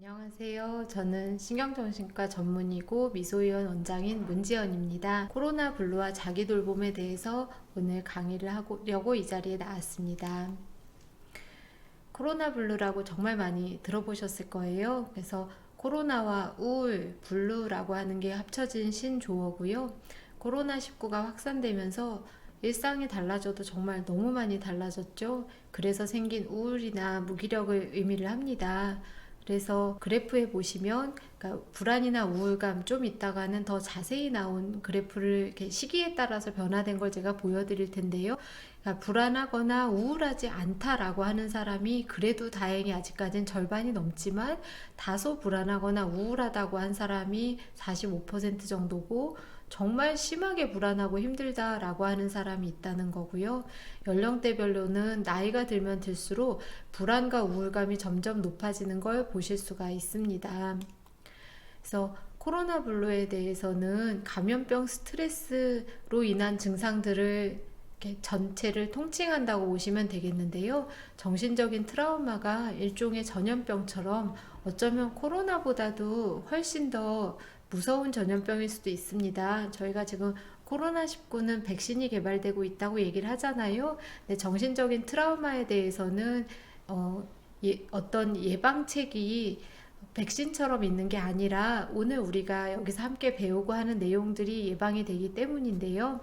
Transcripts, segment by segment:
안녕하세요. 저는 신경정신과 전문의고 미소의원 원장인 문지연입니다. 코로나 블루와 자기 돌봄에 대해서 오늘 강의를 하려고 이 자리에 나왔습니다. 코로나 블루라고 정말 많이 들어보셨을 거예요. 그래서 코로나와 우울, 블루라고 하는 게 합쳐진 신조어고요. 코로나19가 확산되면서 일상이 달라져도 정말 너무 많이 달라졌죠. 그래서 생긴 우울이나 무기력을 의미를 합니다. 그래서 그래프에 보시면 그러니까 불안이나 우울감 좀 있다가는 더 자세히 나온 그래프를 이렇게 시기에 따라서 변화된 걸 제가 보여드릴 텐데요. 그러니까 불안하거나 우울하지 않다라고 하는 사람이 그래도 다행히 아직까지는 절반이 넘지만 다소 불안하거나 우울하다고 한 사람이 45% 정도고 정말 심하게 불안하고 힘들다라고 하는 사람이 있다는 거고요. 연령대별로는 나이가 들면 들수록 불안과 우울감이 점점 높아지는 걸 보실 수가 있습니다. 그래서 코로나 블루에 대해서는 감염병 스트레스로 인한 증상들을 이렇게 전체를 통칭한다고 보시면 되겠는데요. 정신적인 트라우마가 일종의 전염병처럼 어쩌면 코로나보다도 훨씬 더 무서운 전염병일 수도 있습니다. 저희가 지금 코로나19는 백신이 개발되고 있다고 얘기를 하잖아요. 근데 정신적인 트라우마에 대해서는 어떤 예방책이 백신처럼 있는 게 아니라 오늘 우리가 여기서 함께 배우고 하는 내용들이 예방이 되기 때문인데요.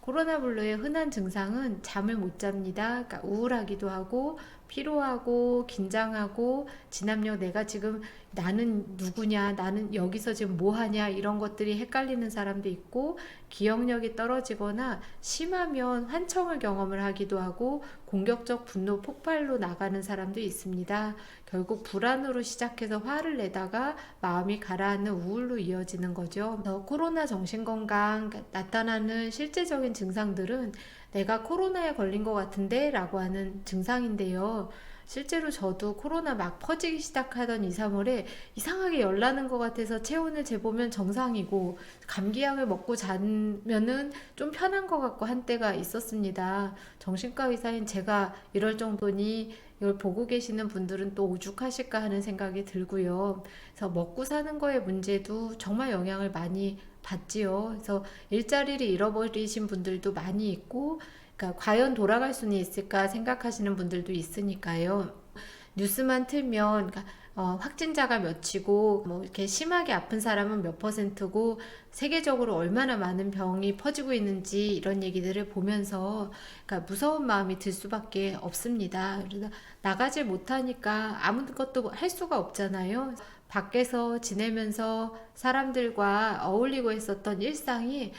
코로나 블루의 흔한 증상은 잠을 못 잡니다. 그러니까 우울하기도 하고 피로하고 긴장하고 진압력 내가 지금 나는 누구냐, 나는 여기서 지금 뭐 하냐 이런 것들이 헷갈리는 사람도 있고 기억력이 떨어지거나 심하면 환청을 경험을 하기도 하고 공격적 분노 폭발로 나가는 사람도 있습니다. 결국 불안으로 시작해서 화를 내다가 마음이 가라앉는 우울로 이어지는 거죠. 코로나 정신건강 나타나는 실제적인 증상들은 내가 코로나에 걸린 것 같은데 라고 하는 증상인데요. 실제로 저도 코로나 막 퍼지기 시작하던 2, 3월에 이상하게 열나는 것 같아서 체온을 재보면 정상이고 감기약을 먹고 자면은 좀 편한 것 같고 한때가 있었습니다. 정신과 의사인 제가 이럴 정도니 이걸 보고 계시는 분들은 또 오죽하실까 하는 생각이 들고요. 그래서 먹고 사는 거의 문제도 정말 영향을 많이 받지요. 그래서 일자리를 잃어버리신 분들도 많이 있고, 그러니까 과연 돌아갈 수는 있을까 생각하시는 분들도 있으니까요. 뉴스만 틀면 그러니까 확진자가 몇이고 뭐 이렇게 심하게 아픈 사람은 몇 퍼센트고 세계적으로 얼마나 많은 병이 퍼지고 있는지 이런 얘기들을 보면서 그러니까 무서운 마음이 들 수밖에 없습니다. 그래서 나가질 못하니까 아무것도 할 수가 없잖아요. 밖에서 지내면서 사람들과 어울리고 있었던 일상이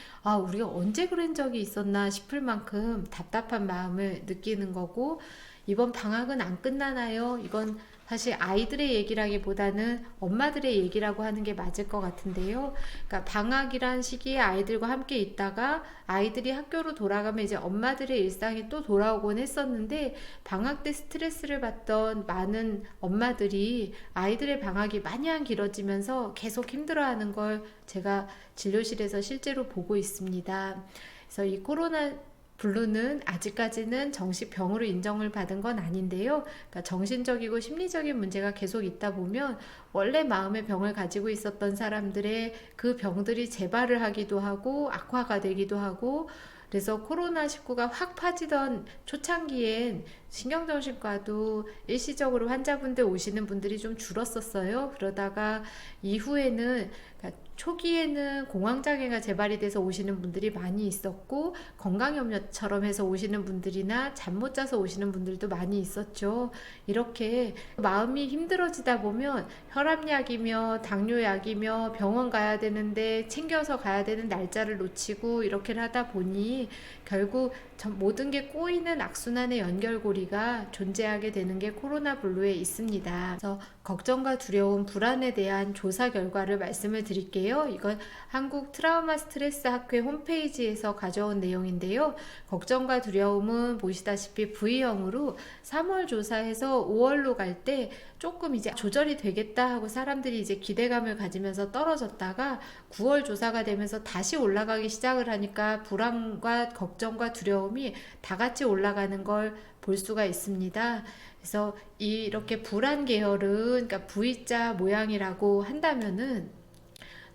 우리가 언제 그런 적이 있었나 싶을 만큼 답답한 마음을 느끼는 거고 이번 방학은 안 끝나나요? 이건 사실 아이들의 얘기라기보다는 엄마들의 얘기라고 하는 게 맞을 것 같은데요. 그러니까 방학이란 시기에 아이들과 함께 있다가 아이들이 학교로 돌아가면 이제 엄마들의 일상이 또 돌아오곤 했었는데 방학 때 스트레스를 받던 많은 엄마들이 아이들의 방학이 마냥 길어지면서 계속 힘들어하는 걸 제가 진료실에서 실제로 보고 있습니다. 그래서 이 코로나 블루는 아직까지는 정신병으로 인정을 받은 건 아닌데요. 그러니까 정신적이고 심리적인 문제가 계속 있다 보면 원래 마음의 병을 가지고 있었던 사람들의 그 병들이 재발을 하기도 하고 악화가 되기도 하고 그래서 코로나19가 확 퍼지던 초창기엔 신경정신과도 일시적으로 환자분들 오시는 분들이 좀 줄었었어요. 그러다가 이후에는 그러니까 초기에는 공황장애가 재발이 돼서 오시는 분들이 많이 있었고 건강염려처럼 해서 오시는 분들이나 잠 못 자서 오시는 분들도 많이 있었죠. 이렇게 마음이 힘들어지다 보면 혈압약이며 당뇨약이며 병원 가야 되는데 챙겨서 가야 되는 날짜를 놓치고 이렇게 하다 보니 결국 모든 게 꼬이는 악순환의 연결고리가 존재하게 되는 게 코로나 블루에 있습니다. 그래서 걱정과 두려움, 불안에 대한 조사 결과를 말씀을 드릴게요. 이건 한국 트라우마 스트레스 학회 홈페이지에서 가져온 내용인데요. 걱정과 두려움은 보시다시피 V형으로 3월 조사해서 5월로 갈 때 조금 이제 조절이 되겠다 하고 사람들이 이제 기대감을 가지면서 떨어졌다가 9월 조사가 되면서 다시 올라가기 시작을 하니까 불안과 걱정과 두려움이 마음이 다 같이 올라가는 걸 볼 수가 있습니다. 그래서 이렇게 불안 계열은, 그러니까 V자 모양이라고 한다면은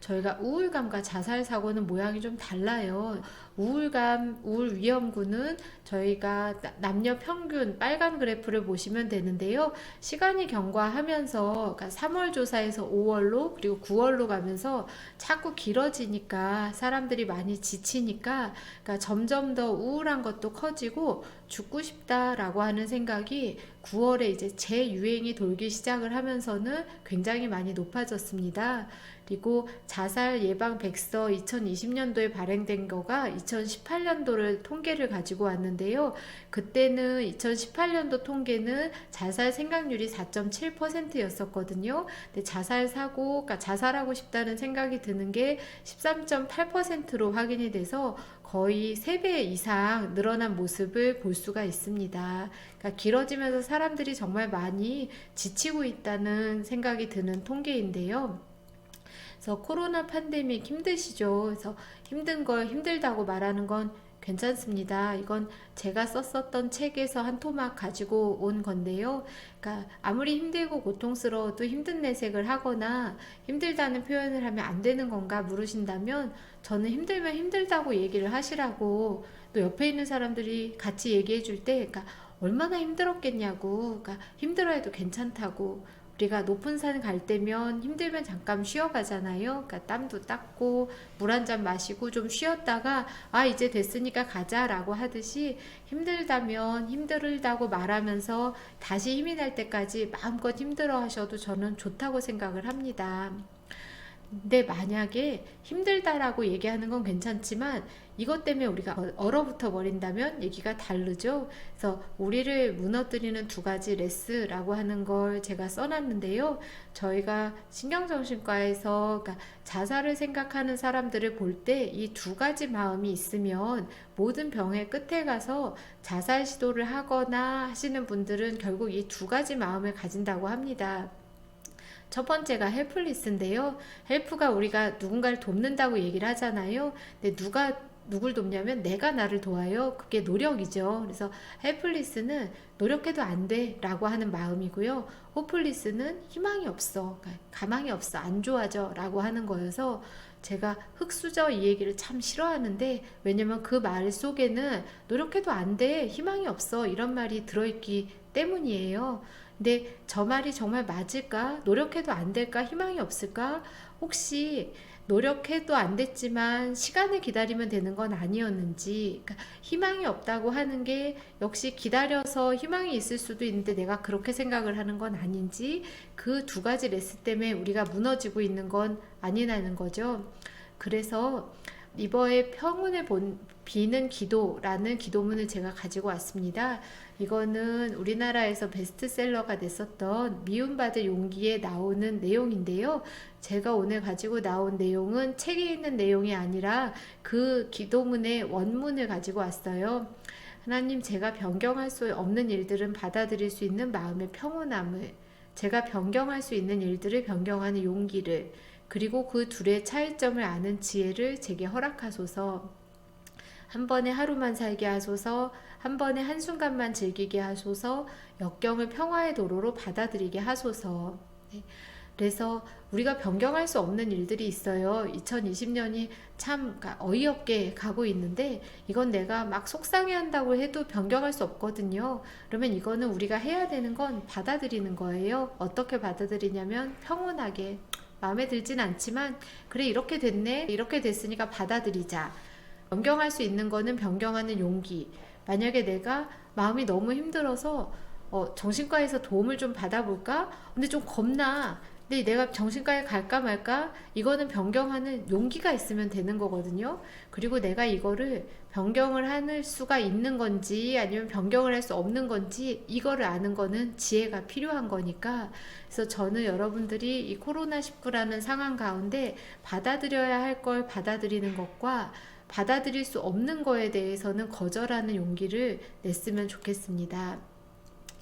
저희가 우울감과 자살 사고는 모양이 좀 달라요. 우울감, 우울 위험군은 저희가 남녀 평균 빨간 그래프를 보시면 되는데요. 시간이 경과하면서, 그러니까 3월 조사에서 5월로 그리고 9월로 가면서 자꾸 길어지니까 사람들이 많이 지치니까, 그러니까 점점 더 우울한 것도 커지고 죽고 싶다라고 하는 생각이 9월에 이제 재유행이 돌기 시작을 하면서는 굉장히 많이 높아졌습니다. 그리고 자살 예방 백서 2020년도에 발행된 거가 2018년도를 통계를 가지고 왔는데요. 그때는 2018년도 통계는 자살 생각률이 4.7%였었거든요. 근데 자살 사고, 그러니까 자살하고 싶다는 생각이 드는 게 13.8%로 확인이 돼서 거의 3배 이상 늘어난 모습을 볼 수가 있습니다. 그러니까 길어지면서 사람들이 정말 많이 지치고 있다는 생각이 드는 통계인데요. 그래서 코로나 팬데믹 힘드시죠? 그래서 힘든 걸 힘들다고 말하는 건 괜찮습니다. 이건 제가 썼었던 책에서 한 토막 가지고 온 건데요. 그러니까 아무리 힘들고 고통스러워도 힘든 내색을 하거나 힘들다는 표현을 하면 안 되는 건가 물으신다면, 저는 힘들면 힘들다고 얘기를 하시라고, 또 옆에 있는 사람들이 같이 얘기해 줄 때, 그러니까 얼마나 힘들었겠냐고, 그러니까 힘들어해도 괜찮다고. 우리가 높은 산 갈 때면 힘들면 잠깐 쉬어가잖아요. 그러니까 땀도 닦고 물 한 잔 마시고 좀 쉬었다가 이제 됐으니까 가자라고 하듯이, 힘들다면 힘들다고 말하면서 다시 힘이 날 때까지 마음껏 힘들어 하셔도 저는 좋다고 생각을 합니다. 근데 만약에 힘들다라고 얘기하는 건 괜찮지만 이것 때문에 우리가 얼어붙어 버린다면 얘기가 다르죠. 그래서 우리를 무너뜨리는 2가지 레스라고 하는 걸 제가 써놨는데요. 저희가 신경정신과에서, 그러니까 자살을 생각하는 사람들을 볼 때 이 2가지 마음이 있으면 모든 병의 끝에 가서 자살 시도를 하거나 하시는 분들은 결국 이 2가지 마음을 가진다고 합니다. 첫 번째가 헬플리스인데요. 헬프가 우리가 누군가를 돕는다고 얘기를 하잖아요. 근데 누가 누굴 돕냐면 내가 나를 도와요. 그게 노력이죠. 그래서 헬플리스는 노력해도 안 돼 라고 하는 마음이고요. 호플리스는 희망이 없어, 그러니까 가망이 없어, 안 좋아져 라고 하는 거여서, 제가 흙수저 이 얘기를 참 싫어하는데, 왜냐면 그 말 속에는 노력해도 안 돼, 희망이 없어 이런 말이 들어있기 때문이에요. 근데 저 말이 정말 맞을까? 노력해도 안 될까? 희망이 없을까? 혹시 노력해도 안 됐지만 시간을 기다리면 되는 건 아니었는지, 그러니까 희망이 없다고 하는 게 역시 기다려서 희망이 있을 수도 있는데 내가 그렇게 생각을 하는 건 아닌지, 그 2가지 레스 때문에 우리가 무너지고 있는 건 아니라는 거죠. 그래서 이번에 평온을 비는 기도라는 기도문을 제가 가지고 왔습니다. 이거는 우리나라에서 베스트셀러가 됐었던 미움받을 용기에 나오는 내용인데요. 제가 오늘 가지고 나온 내용은 책에 있는 내용이 아니라 그 기도문의 원문을 가지고 왔어요. 하나님, 제가 변경할 수 없는 일들은 받아들일 수 있는 마음의 평온함을, 제가 변경할 수 있는 일들을 변경하는 용기를, 그리고 그 둘의 차이점을 아는 지혜를 제게 허락하소서. 한 번에 하루만 살게 하소서. 한 번에 한순간만 즐기게 하소서. 역경을 평화의 도로로 받아들이게 하소서. 네. 그래서 우리가 변경할 수 없는 일들이 있어요. 2020년이 참 어이없게 가고 있는데, 이건 내가 막 속상해 한다고 해도 변경할 수 없거든요. 그러면 이거는 우리가 해야 되는 건 받아들이는 거예요. 어떻게 받아들이냐면 평온하게, 마음에 들진 않지만 그래 이렇게 됐네, 이렇게 됐으니까 받아들이자. 변경할 수 있는 거는 변경하는 용기. 만약에 내가 마음이 너무 힘들어서 정신과에서 도움을 좀 받아볼까? 근데 좀 겁나. 근데 내가 정신과에 갈까 말까? 이거는 변경하는 용기가 있으면 되는 거거든요. 그리고 내가 이거를 변경을 할 수가 있는 건지 아니면 변경을 할 수 없는 건지, 이거를 아는 거는 지혜가 필요한 거니까. 그래서 저는 여러분들이 이 코로나19라는 상황 가운데 받아들여야 할 걸 받아들이는 것과 받아들일 수 없는 거에 대해서는 거절하는 용기를 냈으면 좋겠습니다.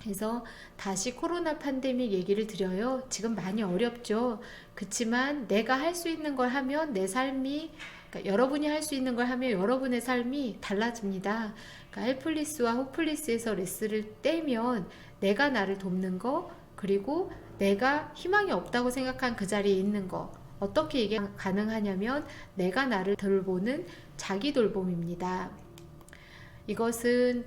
그래서 다시 코로나 팬데믹 얘기를 드려요. 지금 많이 어렵죠. 그치만 내가 할 수 있는 걸 하면 내 삶이 그러니까 여러분이 할 수 있는 걸 하면 여러분의 삶이 달라집니다. 그러니까 헬플리스와 호플리스에서 레스를 떼면 내가 나를 돕는 거, 그리고 내가 희망이 없다고 생각한 그 자리에 있는 거, 어떻게 이게 가능하냐면 내가 나를 돌보는 자기 돌봄입니다. 이것은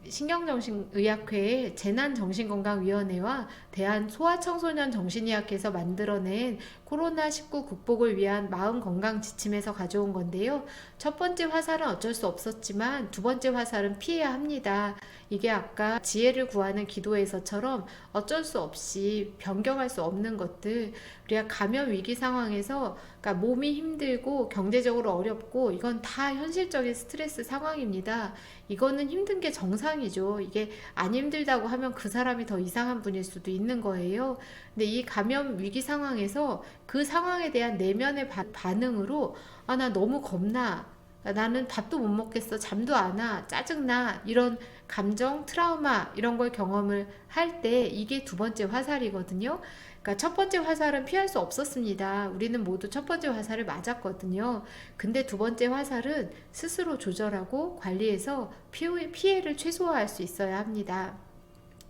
신경정신의학회의 재난정신건강위원회와 대한소아청소년정신의학회에서 만들어낸 코로나19 극복을 위한 마음건강 지침에서 가져온 건데요. 첫 번째 화살은 어쩔 수 없었지만 두 번째 화살은 피해야 합니다. 이게 아까 지혜를 구하는 기도에서처럼 어쩔 수 없이 변경할 수 없는 것들, 우리가 감염 위기 상황에서 그러니까 몸이 힘들고 경제적으로 어렵고 이건 다 현실적인 스트레스 상황입니다. 이거는 힘든 게 정상이죠. 이게 안 힘들다고 하면 그 사람이 더 이상한 분일 수도 있는 거예요. 근데 이 감염 위기 상황에서 그 상황에 대한 내면의 반응으로 아, 나 너무 겁나. 나는 밥도 못 먹겠어. 잠도 안 와. 짜증나. 이런 감정, 트라우마 이런 걸 경험을 할 때 이게 두 번째 화살이거든요. 그러니까 첫 번째 화살은 피할 수 없었습니다. 우리는 모두 첫 번째 화살을 맞았거든요. 근데 두 번째 화살은 스스로 조절하고 관리해서 피해를 최소화할 수 있어야 합니다.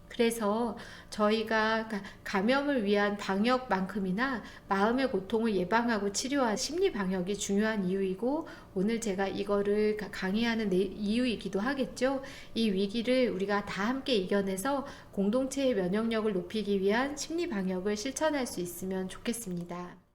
그래서 저희가 감염을 위한 방역만큼이나 마음의 고통을 예방하고 치료한 심리 방역이 중요한 이유이고, 오늘 제가 이거를 강의하는 이유이기도 하겠죠. 이 위기를 우리가 다 함께 이겨내서 공동체의 면역력을 높이기 위한 심리 방역을 실천할 수 있으면 좋겠습니다.